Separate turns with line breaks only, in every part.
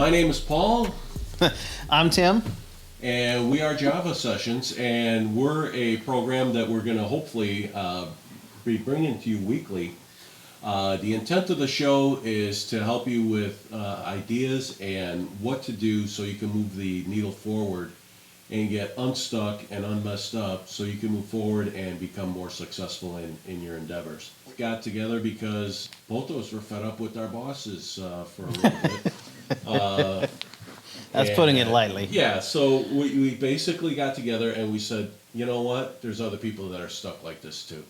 My name is Paul.
I'm Tim.
And we are Java Sessions, and we're a program that we're going to hopefully be bringing to you weekly. The intent of the show is to help you with ideas and what to do so you can move the needle forward and get unstuck and unmessed up so you can move forward and become more successful in your endeavors. We got together because both of us were fed up with our bosses for a little bit.
That's putting it lightly.
Yeah, so we basically got together and we said, you know what, there's other people that are stuck like this too.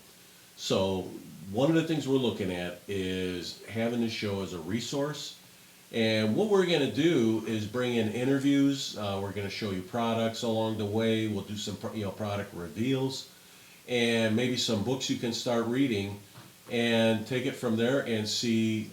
So one of the things we're looking at is having this show as a resource. And what we're going to do is bring in interviews. We're going to show you products along the way. We'll do some product reveals and maybe some books you can start reading and take it from there and see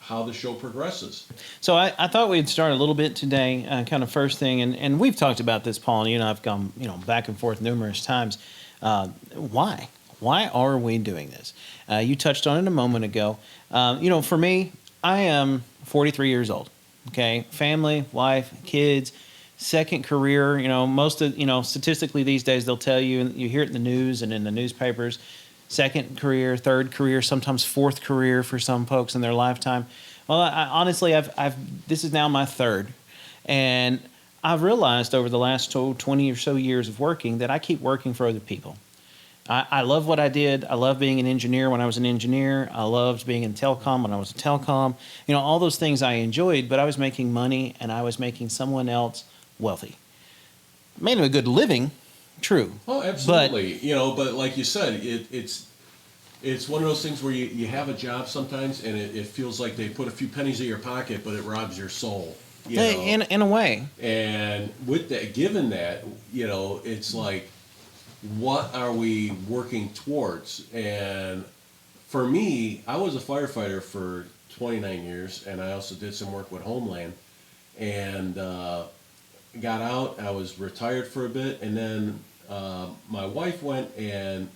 how the show progresses.
So I thought we'd start a little bit today, kind of first thing, and we've talked about this, Paul, and you and I have gone back and forth numerous times. Why? Why are we doing this? You touched on it a moment ago. For me, I am 43 years old. Okay, family, wife, kids, second career. Most of statistically these days they'll tell you, and you hear it in the news and in the newspapers. Second career, third career, sometimes fourth career for some folks in their lifetime. Well, honestly, this is now my third, and I've realized over the last 20 or so years of working that I keep working for other people. I love what I did. I love being an engineer when I was an engineer. I loved being in telecom when I was a telecom. All those things I enjoyed, but I was making money and I was making someone else wealthy. Made him a good living, true.
Oh, absolutely. But like you said, it's one of those things where you have a job sometimes and it feels like they put a few pennies in your pocket, but it robs your soul.
In a way.
And with that, given that, it's like, what are we working towards? And for me, I was a firefighter for 29 years, and I also did some work with Homeland. And got out. I was retired for a bit, and then my wife went and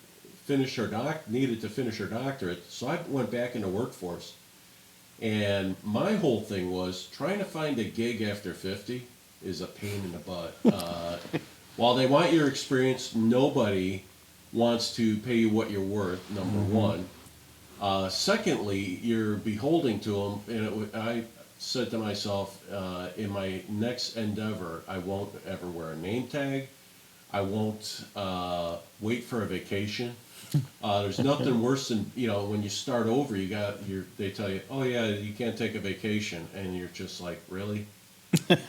needed to finish her doctorate, so I went back into workforce. And my whole thing was trying to find a gig after 50 is a pain in the butt. While they want your experience, nobody wants to pay you what you're worth, number one. Secondly, you're beholden to them. And I said to myself, in my next endeavor, I won't ever wear a name tag. I won't wait for a vacation. There's nothing worse than, when you start over, they tell you, oh yeah, you can't take a vacation. And you're just like, really?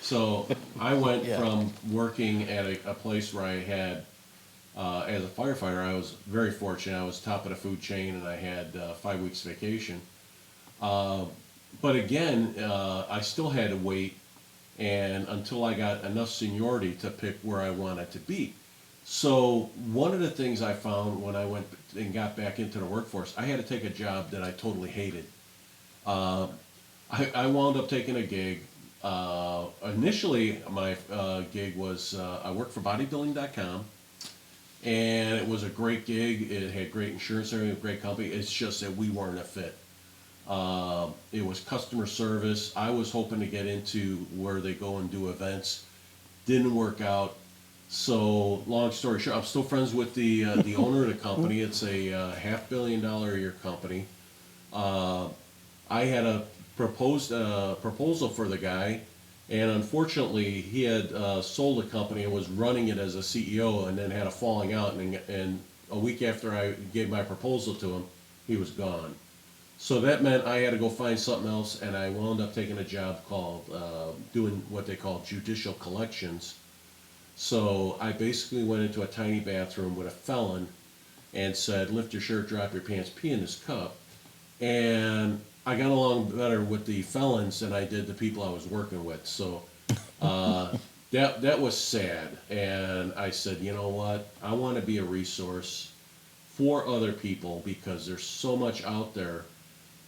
So I went from working at a place where I had, as a firefighter, I was very fortunate. I was top of the food chain and I had 5 weeks vacation. But again, I still had to wait until I got enough seniority to pick where I wanted to be. So one of the things I found when I went and got back into the workforce, I had to take a job that I totally hated. I wound up taking a gig. Initially, my gig was I worked for bodybuilding.com, and it was a great gig. It had great insurance, a great company. It's just that we weren't a fit. It was customer service. I was hoping to get into where they go and do events. Didn't work out. So, long story short, I'm still friends with the owner of the company. It's a $500 million a year company. I had a proposal for the guy, and unfortunately he had sold the company and was running it as a CEO, and then had a falling out, and a week after I gave my proposal to him, he was gone. So that meant I had to go find something else, and I wound up taking a job called doing what they call judicial collections. So I basically went into a tiny bathroom with a felon and said, lift your shirt, drop your pants, pee in this cup. And I got along better with the felons than I did the people I was working with. So that was sad. And I said, you know what? I want to be a resource for other people because there's so much out there.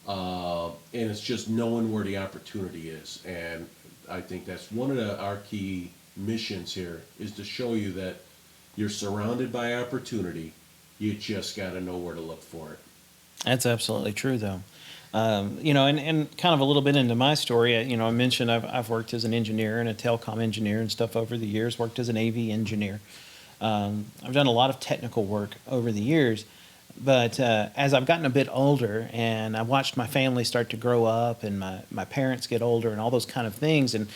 And it's just knowing where the opportunity is. And I think that's one of our key missions here is to show you that you're surrounded by opportunity. You just got to know where to look for it.
That's absolutely true, though. And kind of a little bit into my story, I mentioned I've worked as an engineer and a telecom engineer and stuff over the years, worked as an AV engineer. I've done a lot of technical work over the years, but as I've gotten a bit older and I watched my family start to grow up and my parents get older and all those kind of things, and,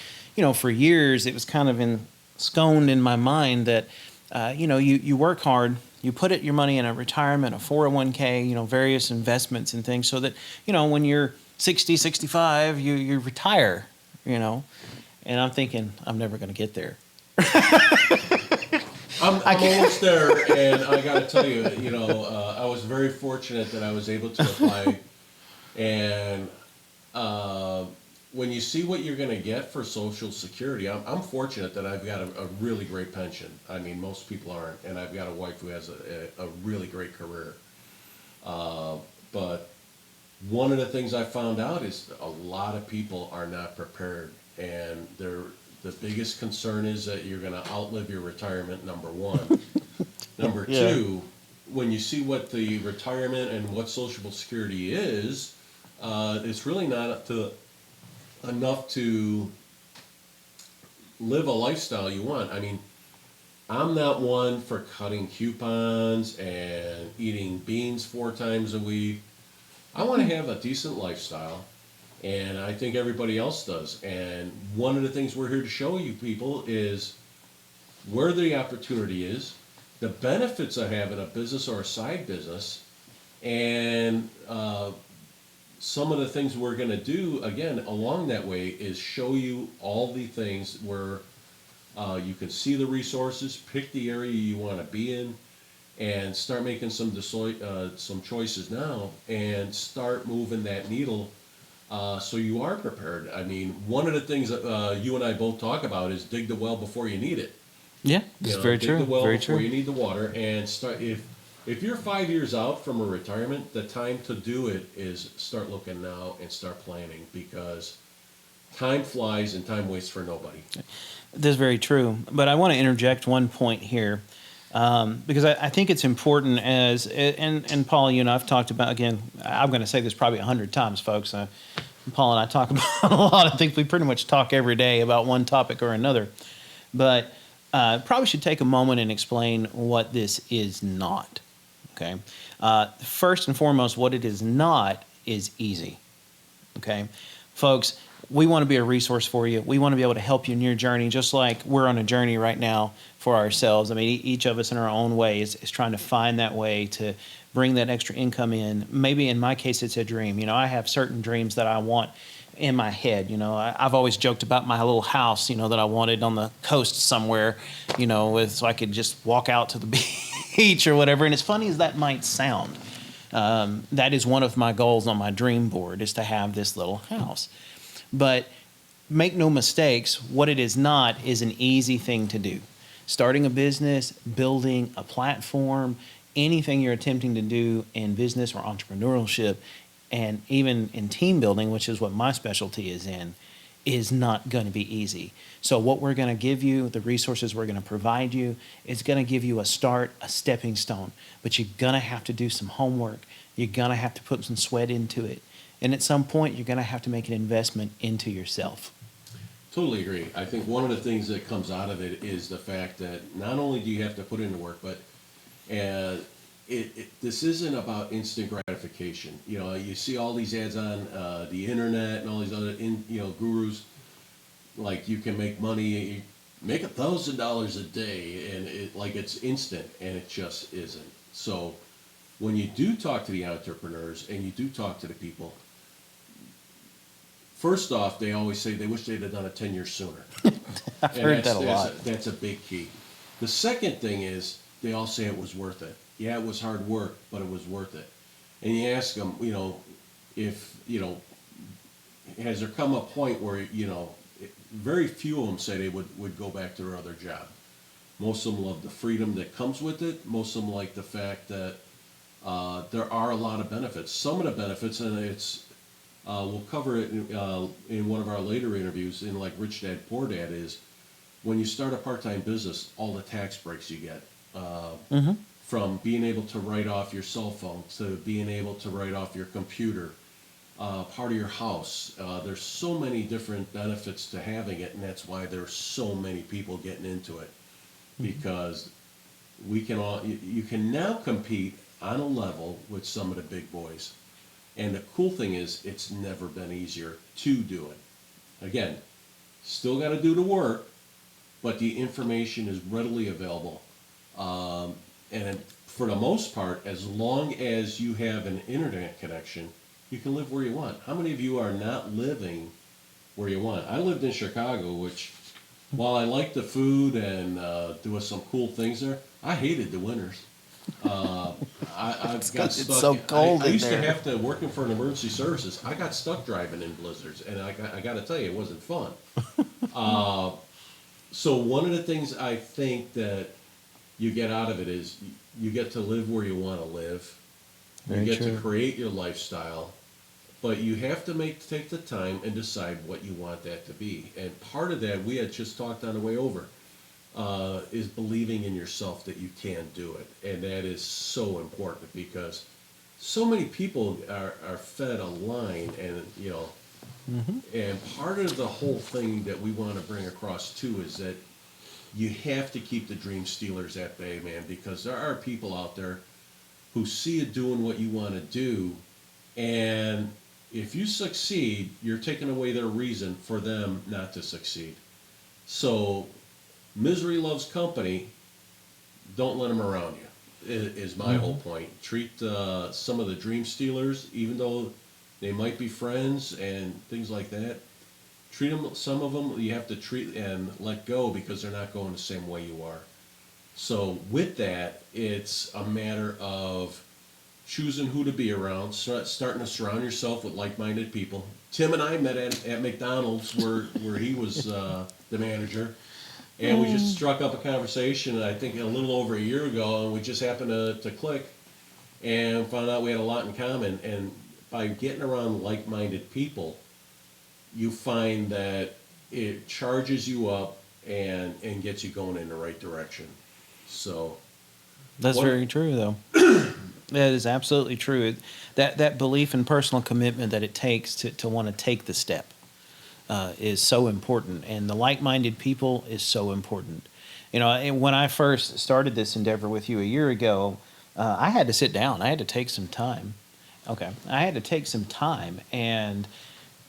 for years it was kind of sconed in my mind that, you work hard, you put your money in a retirement, a 401k, various investments and things so that, when you're 60, 65, you retire, and I'm thinking, I'm never going to get there.
I'm almost there, and I got to tell you, I was very fortunate that I was able to apply, and when you see what you're going to get for Social Security, I'm fortunate that I've got a really great pension. I mean, most people aren't, and I've got a wife who has a really great career. But one of the things I found out is a lot of people are not prepared, and the biggest concern is that you're going to outlive your retirement, number one. Number
Yeah.
two, when you see what the retirement and what Social Security is, it's really not enough to live a lifestyle you want. I mean, I'm not one for cutting coupons and eating beans 4 times a week. I want to have a decent lifestyle, and I think everybody else does. And one of the things we're here to show you people is where the opportunity is, the benefits of having a business or a side business, and some of the things we're going to do, again, along that way is show you all the things where you can see the resources, pick the area you want to be in, and start making some choices now, and start moving that needle so you are prepared. I mean, one of the things that you and I both talk about is dig the well before you need it.
Yeah, that's very
Dig
true.
the well
Very
before
true.
you need the water, and start if you're 5 years out from a retirement, the time to do it is start looking now and start planning, because time flies and time waits for nobody.
That's very true. But I want to interject one point here because I think it's important and Paul, I've talked about, again, I'm going to say this probably 100 times, folks. Paul and I talk about a lot of things. We pretty much talk every day about one topic or another. But probably should take a moment and explain what this is not. Okay. First and foremost, what it is not is easy. Okay. Folks, we want to be a resource for you. We want to be able to help you in your journey, just like we're on a journey right now for ourselves. I mean, each of us in our own way is trying to find that way to bring that extra income in. Maybe in my case, it's a dream. I have certain dreams that I want in my head. I've always joked about my little house, that I wanted on the coast somewhere, so I could just walk out to the beach or whatever. And as funny as that might sound, that is one of my goals on my dream board, is to have this little house. But make no mistakes, what it is not is an easy thing to do. Starting a business, building a platform, anything you're attempting to do in business or entrepreneurship, and even in team building, which is what my specialty is not going to be easy. So what we're going to give you, the resources we're going to provide you, is going to give you a start, a stepping stone. But you're going to have to do some homework. You're going to have to put some sweat into it. And at some point, you're going to have to make an investment into yourself.
Totally agree. I think one of the things that comes out of it is the fact that not only do you have to put in the work, but this isn't about instant gratification. You see all these ads on the internet and all these other gurus, like you can make money, you make $1,000 a day, and it's instant, and it just isn't. So when you do talk to the entrepreneurs and you do talk to the people, first off, they always say they wish they'd have done it 10 years sooner.
I've heard that a lot.
That's a big key. The second thing is they all say it was worth it. Yeah, it was hard work, but it was worth it. And you ask them, if, has there come a point where, very few of them say they would go back to their other job. Most of them love the freedom that comes with it. Most of them like the fact that there are a lot of benefits. Some of the benefits, and we'll cover it in one of our later interviews in like Rich Dad Poor Dad, is when you start a part-time business, all the tax breaks you get. From being able to write off your cell phone to being able to write off your computer, part of your house. There's so many different benefits to having it, and that's why there's so many people getting into it, because we can all you can now compete on a level with some of the big boys. And the cool thing is, it's never been easier to do it. Again, still got to do the work, but the information is readily available. And for the most part, as long as you have an internet connection, you can live where you want. How many of you are not living where you want? I lived in Chicago, which, while I liked the food and there was some cool things there, I hated the winters. I got stuck.
It's so cold
I
in
used
there.
to have to, working for an emergency services, I got stuck driving in blizzards, and I got to tell you, it wasn't fun. So one of the things I think that you get out of it is you get to live where you want to live.
Very
You get
true.
to create your lifestyle, but you have to take the time and decide what you want that to be. And part of that, we had just talked on the way over, is believing in yourself that you can do it. And that is so important, because so many people are fed a line, and and part of the whole thing that we want to bring across too is that you have to keep the dream stealers at bay, man, because there are people out there who see you doing what you want to do, and if you succeed, you're taking away their reason for them not to succeed. So misery loves company. Don't let them around you, is my whole point. Treat some of the dream stealers, even though they might be friends and things like that. Treat them, some of them you have to treat and let go, because they're not going the same way you are. So with that, it's a matter of choosing who to be around, starting to surround yourself with like-minded people. Tim and I met at McDonald's, where he was the manager, and we just struck up a conversation, I think a little over a year ago, and we just happened to click and found out we had a lot in common. And by getting around like-minded people, you find that it charges you up and gets you going in the right direction. So
That's
what-
very true, though. That is absolutely true. That belief and personal commitment that it takes to want to take the step is so important, and the like-minded people is so important. And when I first started this endeavor with you a year ago, I had to sit down. I had to take some time. Okay, I had to take some time and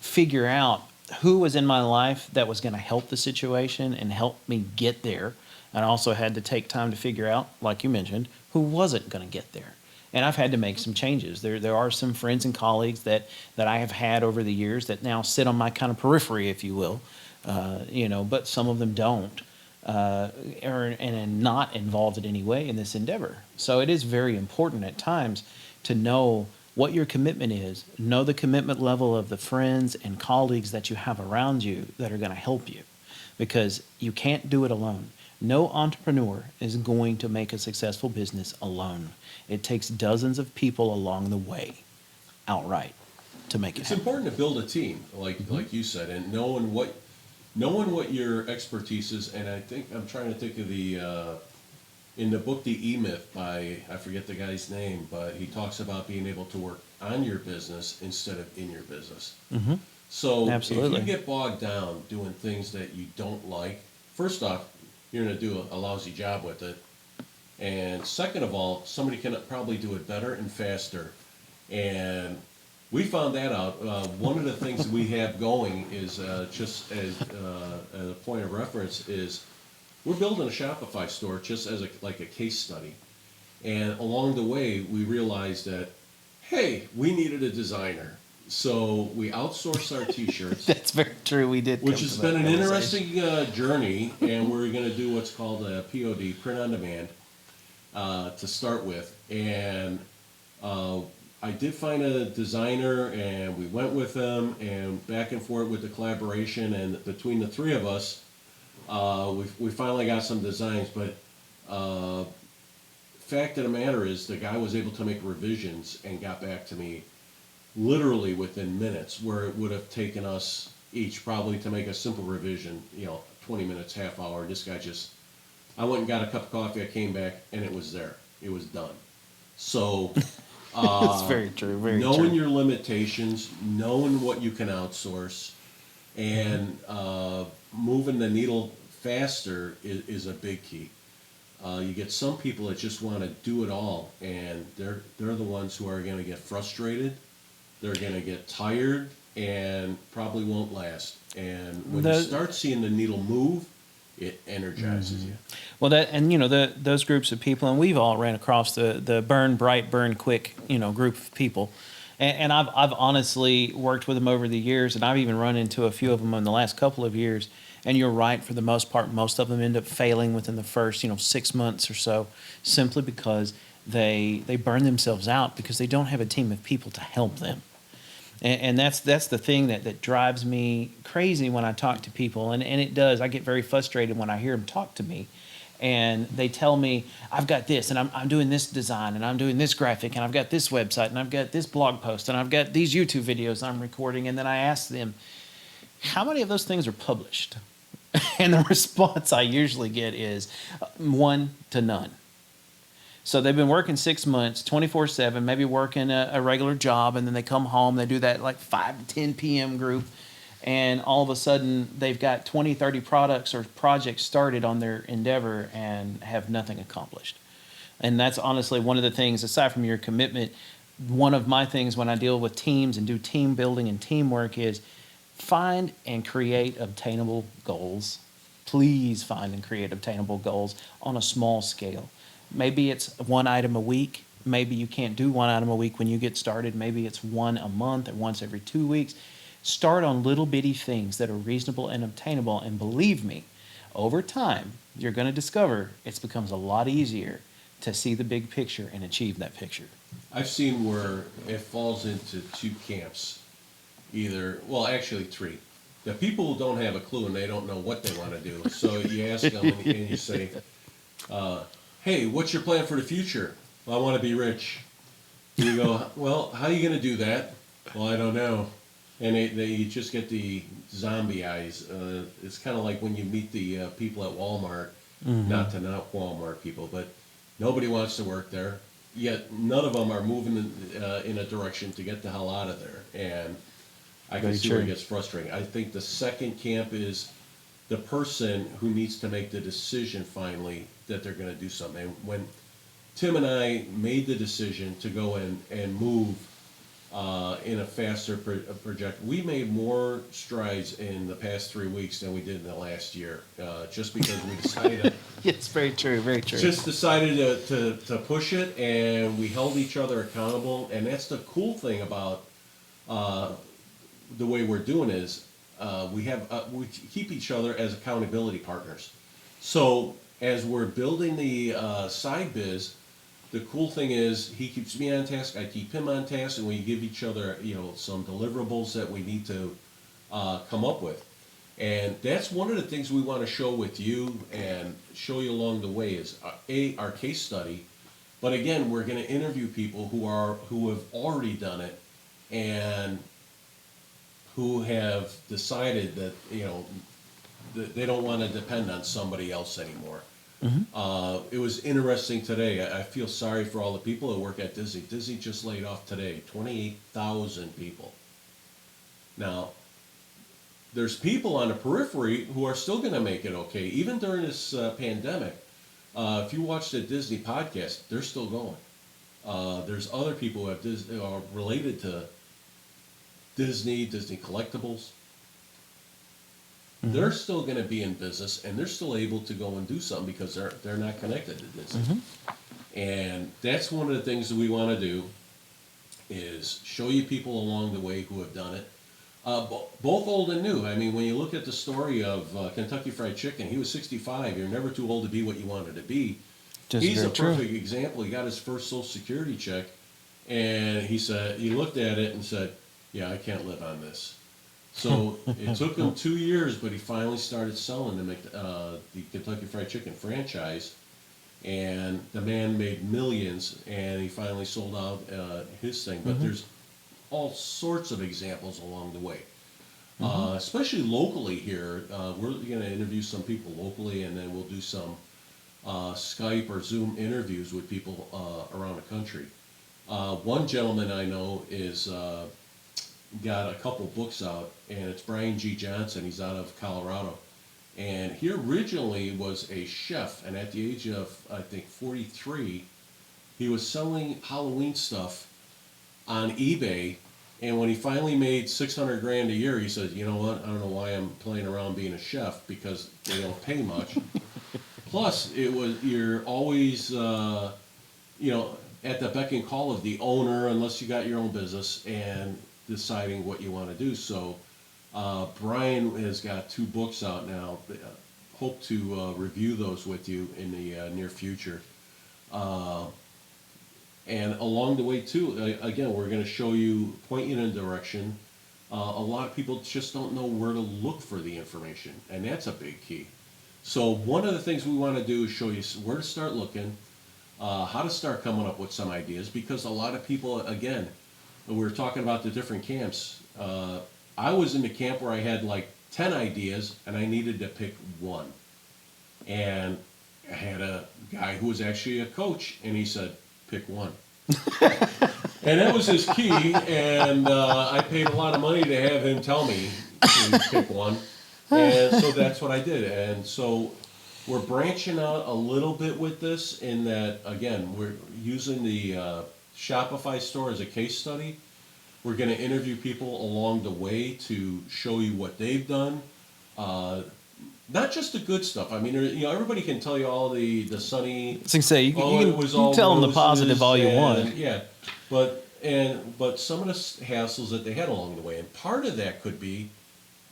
figure out who was in my life that was going to help the situation and help me get there. And I also had to take time to figure out, like you mentioned, who wasn't going to get there. And I've had to make some changes. There are some friends and colleagues that I have had over the years that now sit on my kind of periphery, if you will, but some of them don't, and not involved in any way in this endeavor. So it is very important at times to know what your commitment is, know the commitment level of the friends and colleagues that you have around you that are going to help you, because you can't do it alone. No entrepreneur is going to make a successful business alone. It takes dozens of people along the way, outright, to make it
It's
happen.
important to build a team, like you said, and knowing what your expertise is. And I think I'm trying to think of the in the book The E-Myth by, I forget the guy's name, but he talks about being able to work on your business instead of in your business. So
Absolutely.
if you get bogged down doing things that you don't like, first off, you're going to do a lousy job with it. And second of all, somebody can probably do it better and faster. And we found that out. One of the things we have going is, just as a point of reference, is we're building a Shopify store just as like a case study. And along the way, we realized that, hey, we needed a designer. So we outsourced our t-shirts.
That's very true. We did.
Which
come
has
to that
been an
realization.
interesting journey, and we're going to do what's called a POD, print on demand, to start with. And I did find a designer, and we went with them, and back and forth with the collaboration, and between the three of us, we finally got some designs. But fact of the matter is, the guy was able to make revisions and got back to me literally within minutes, where it would have taken us each probably to make a simple revision, 20 minutes, half hour. This guy I went and got a cup of coffee, I came back, and it was there. It was done. So
It's very true. Very
Knowing
true.
your limitations, knowing what you can outsource, and moving the needle faster is a big key. You get some people that just want to do it all, and they're the ones who are going to get frustrated. They're going to get tired, and probably won't last. And when you
The
start seeing the needle move, it energizes you.
Well, that and those groups of people, and we've all ran across the burn bright, burn quick, group of people, and I've honestly worked with them over the years, and I've even run into a few of them in the last couple of years. And you're right, for the most part, most of them end up failing within the first 6 months or so, simply because they burn themselves out because they don't have a team of people to help them. And that's the thing that drives me crazy when I talk to people, and it does. I get very frustrated when I hear them talk to me, and they tell me, I've got this, and I'm doing this design, and I'm doing this graphic, and I've got this website, and I've got this blog post, and I've got these YouTube videos I'm recording, and then I ask them, how many of those things are published? And the response I usually get is one to none. So they've been working 6 months, 24/7, maybe working a regular job, and then they come home, they do that like 5 to 10 p.m. group, and all of a sudden they've got 20, 30 products or projects started on their endeavor and have nothing accomplished. And that's honestly one of the things, aside from your commitment, one of my things when I deal with teams and do team building and teamwork is find and create obtainable goals. Please find and create obtainable goals on a small scale. Maybe it's one item a week. Maybe you can't do one item a week when you get started. Maybe it's one a month or once every 2 weeks. Start on little bitty things that are reasonable and obtainable. And believe me, over time, you're going to discover it becomes a lot easier to see the big picture and achieve that picture.
I've seen where it falls into two camps. Well, actually three. The people who don't have a clue and they don't know what they want to do. So you ask them and you say, hey, what's your plan for the future? Well, I want to be rich. You go, well, how are you going to do that? Well, I don't know. And you just get the zombie eyes. It's kind of like when you meet the people at Walmart, not Walmart people, but nobody wants to work there. Yet none of them are moving in a direction to get the hell out of there. And I can see where it gets frustrating. I think the second camp is the person who needs to make the decision finally that they're going to do something. And when Tim and I made the decision to go and move in a faster project, we made more strides in the past 3 weeks than we did in the last year, just because we decided.
It's very true, very true.
Just decided to push it, and we held each other accountable. And that's the cool thing about the way we're doing is we keep each other as accountability partners. So as we're building the side biz, the cool thing is he keeps me on task, I keep him on task, and we give each other some deliverables that we need to come up with. And that's one of the things we want to show with you and show you along the way is our case study. But again, we're going to interview people who have already done it and who have decided that that they don't want to depend on somebody else anymore. It was interesting today. I feel sorry for all the people who work at Disney. Disney just laid off today 28,000 people. Now, there's people on the periphery who are still going to make it okay, even during this pandemic. If you watch the Disney podcast, they're still going. There's other people who are related to Disney collectibles. They're still going to be in business, and they're still able to go and do something because they're not connected to Disney. And that's one of the things that we want to do is show you people along the way who have done it, both old and new. I mean, when you look at the story of Kentucky Fried Chicken, he was 65. You're never too old to be what you wanted to be. He's a perfect example. He got his first Social Security check, and he looked at it and said, yeah, I can't live on this. So it took him 2 years, but he finally started selling the Kentucky Fried Chicken franchise, and the man made millions, and he finally sold out his thing. But there's all sorts of examples along the way, especially locally here. We're going to interview some people locally, and then we'll do some Skype or Zoom interviews with people around the country. One gentleman I know is got a couple books out, and it's Brian G. Johnson. He's out of Colorado. And he originally was a chef, and at the age of, I think, 43, he was selling Halloween stuff on eBay. And when he finally made 600 grand a year, he said, you know what, I don't know why I'm playing around being a chef, because they don't pay much. Plus, you're always, at the beck and call of the owner, unless you got your own business, and deciding what you want to do. So Brian has got 2 books out now. Hope to review those with you in the near future. And along the way too, again, we're going to show you, point you in a direction. A lot of people just don't know where to look for the information, and that's a big key. So one of the things we want to do is show you where to start looking, how to start coming up with some ideas, because a lot of people, again, we were talking about the different camps. I was in the camp where I had like 10 ideas and I needed to pick one. And I had a guy who was actually a coach, and he said, pick one. And that was his key, and I paid a lot of money to have him tell me to pick one. And so that's what I did. And so we're branching out a little bit with this, in that, again, we're using the Shopify store as a case study. We're going to interview people along the way to show you what they've done. Not just the good stuff. I mean, everybody can tell you all the sunny.
I was gonna say, you
you
can tell them the positive all you want.
Yeah, but some of the hassles that they had along the way, and part of that could be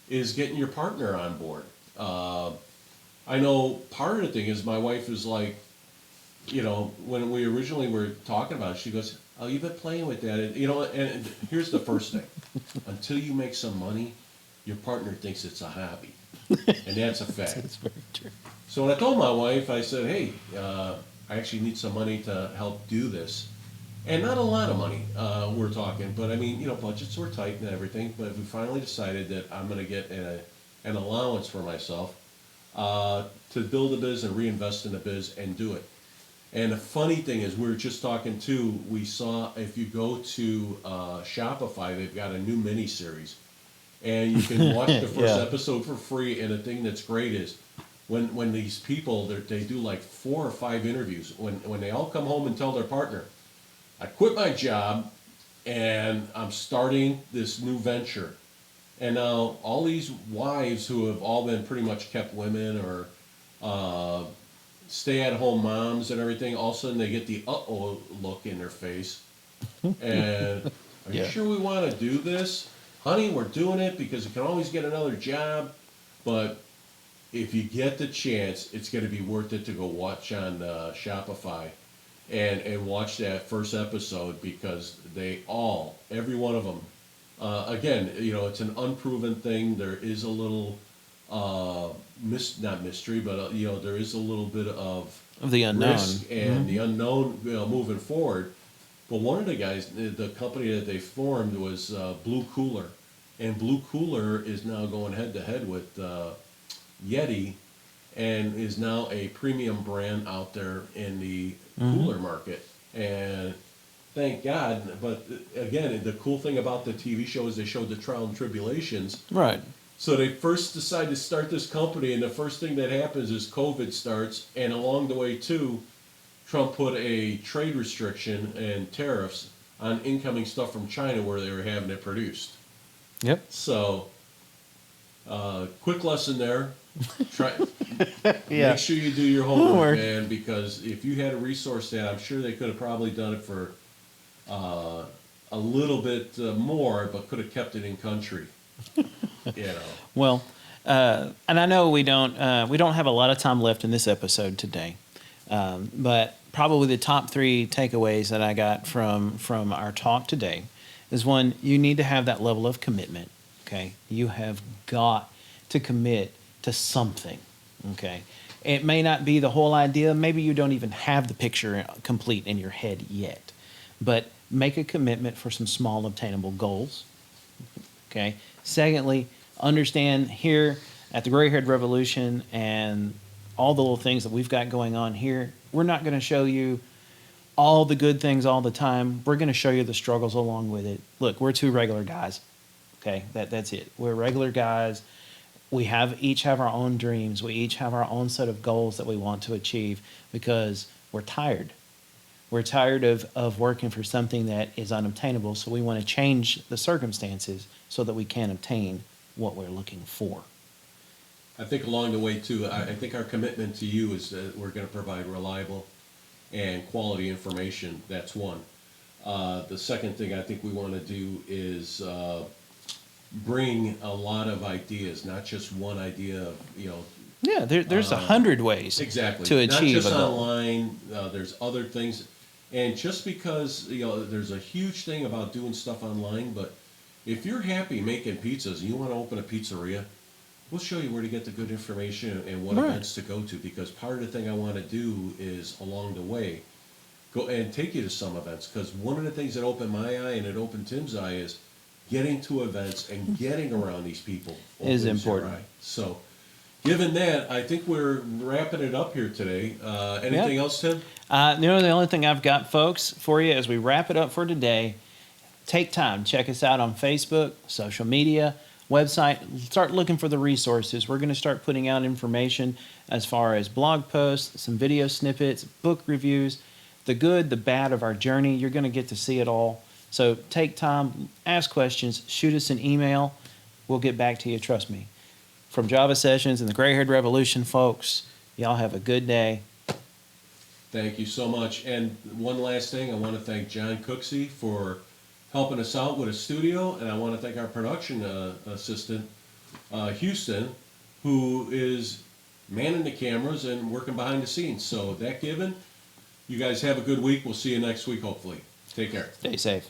is getting your partner on board. I know part of the thing is, my wife is like, when we originally were talking about it, she goes, "Oh, you've been playing with that," and here's the first thing: until you make some money, your partner thinks it's a hobby. And that's a fact.
That's very true.
So when I told my wife, I said, hey, I actually need some money to help do this. And not a lot of money, we're talking, but I mean, budgets were tight and everything, but we finally decided that I'm going to get an allowance for myself to build a biz and reinvest in a biz and do it. And the funny thing is, we were just talking too, we saw, if you go to Shopify, they've got a new mini series. And you can watch the first episode for free. And the thing that's great is when these people, they do like 4 or 5 interviews. When they all come home and tell their partner, I quit my job and I'm starting this new venture. And now all these wives who have all been pretty much kept women or stay-at-home moms and everything, all of a sudden they get the uh-oh look in their face. And are you sure we want to do this? Honey, we're doing it because you can always get another job, but if you get the chance, it's going to be worth it to go watch on Shopify and watch that first episode, because every one of them, again, it's an unproven thing. There is a little, not mystery, but there is a little bit of
the unknown
risk and the unknown moving forward. But one of the guys, the company that they formed was Blue Cooler. And Blue Cooler is now going head-to-head with Yeti, and is now a premium brand out there in the cooler market. And thank God. But again, the cool thing about the TV show is they showed the trial and tribulations.
Right.
So they first decide to start this company, and the first thing that happens is COVID starts. And along the way, too, Trump put a trade restriction and tariffs on incoming stuff from China where they were having it produced.
Yep.
So, quick lesson there. Make sure you do your homework, man, because if you had a resource that, I'm sure they could have probably done it for a little bit more, but could have kept it in country.
Well, and I know we don't have a lot of time left in this episode today, but probably the top 3 takeaways that I got from our talk today is, one, you need to have that level of commitment. Okay, you have got to commit to something. Okay, it may not be the whole idea. Maybe you don't even have the picture complete in your head yet, but make a commitment for some small obtainable goals. Okay. Secondly, understand here at the Gray Haired Revolution and all the little things that we've got going on here, we're not going to show you all the good things all the time. We're going to show you the struggles along with it. Look, we're two regular guys. Okay, that's it. We're regular guys. We each have our own dreams. We each have our own set of goals that we want to achieve because we're tired. We're tired of working for something that is unobtainable. So we want to change the circumstances so that we can obtain what we're looking for.
I think along the way too, I think our commitment to you is that we're going to provide reliable and quality information. That's one. The second thing I think we want to do is bring a lot of ideas, not just one idea of,
Yeah, there's 100 ways
exactly
to achieve
not just
a goal.
online. There's other things, and just because there's a huge thing about doing stuff online, but if you're happy making pizzas and you want to open a pizzeria, we'll show you where to get the good information and what
Right.
events to go to, because part of the thing I want to do is along the way go and take you to some events, because one of the things that opened my eye and it opened Tim's eye is getting to events and getting around these people
Is
opens your
important.
eye. So given that, I think we're wrapping it up here today. Anything else, Tim?
The only thing I've got, folks, for you as we wrap it up for today, take time. Check us out on Facebook, social media, website. Start looking for the resources. We're going to start putting out information as far as blog posts, some video snippets, book reviews, the good, the bad of our journey. You're going to get to see it all. So take time, ask questions, shoot us an email. We'll get back to you, trust me. From Java Sessions and the Gray Haired Revolution, folks, y'all have a good day.
Thank you so much. And one last thing, I want to thank John Cooksey for helping us out with a studio, and I want to thank our production assistant, Houston, who is manning the cameras and working behind the scenes. So that given, you guys have a good week. We'll see you next week, hopefully. Take care.
Stay safe.